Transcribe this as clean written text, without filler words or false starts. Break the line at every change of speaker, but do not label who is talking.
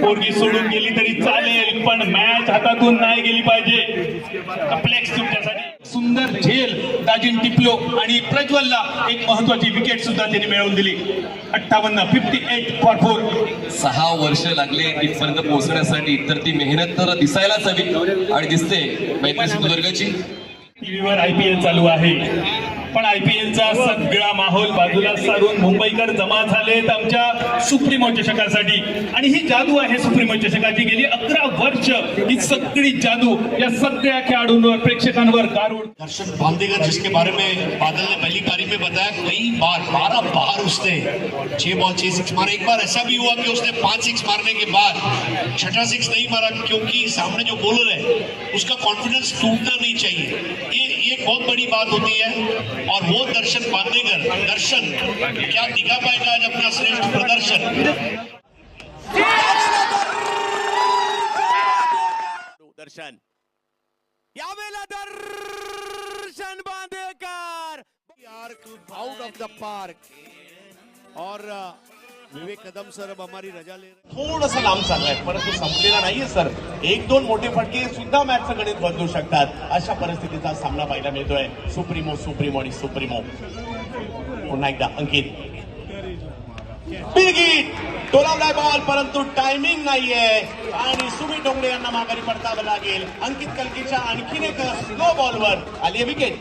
पोरगी सोडून गेली तरी चालेल, पण मॅच हातातून नाही गेली पाहिजे. कॉम्प्लेक्स तुमच्यासाठी सुंदर झेल दाजीन टिपलो आणि प्रज्वलला एक महत्वाची विकेट सुद्धा त्यांनी मिळवून दिली. 58 फॉर 4.
6 वर्ष लागले इथपर्यंत पोहोचण्यासाठी, तर ती मेहनत तर दिसायलाच हवी आणि दिसते. मैत्री सिंधुदुर्गची
टीव्हीवर IPL चालू आहे, पण IPLचा सगळा माहोल बाजूला सारून मुंबईकर जमा झालेत आमच्या सुप्रीमो चषकासाठी. आणि ही जादू आहे सुप्रीमो चषकाची. गेली 11 वर्ष ही सगळी जादू या सगळ्या खेळाडूंवर, प्रेक्षकांवर गारुड.
हर्षद बांदेकर, जिसके बारे में बादल ने पहली पारी में बताया, कई बार 12 बार उसने 6 बॉल 6 सिक्स मारे. एक बार ऐसा भी हुआ कि उसने 5 सिक्स मारने के बाद 6ठा सिक्स नहीं मारा, क्योंकि सामने जो बॉलर है उसका कॉन्फिडेंस टूटना नहीं चाहिए. ये बहुत बड़ी बात होती है. और वो दर्शन बांदेकर, दर्शन क्या दिखा पाएगा आज अपना श्रेष्ठ प्रदर्शन.
दर्शन यावेळेला Darshan Bandekar out of the park. और विवेक कदम सर अब हमारी रजा ले रहे.
थोडंसं लांब चाललाय, परंतु संपलेला नाहीये सर. 1-2 मोठे फटके सुद्धा मॅचचं गणित बदलू शकतात. अशा परिस्थितीचा सामना पाहायला मिळतोय. सुप्रीमो आणि सुप्रीमो. पुन्हा एकदा अंकित, बिग हिट, टोलावलाय बॉल, परंतु टायमिंग नाहीये आणि सुमित डोंगरे यांना माघारी परतावं लागेल. अंकित कलकीच्या आणखीन एक स्लो बॉलवर आली विकेट.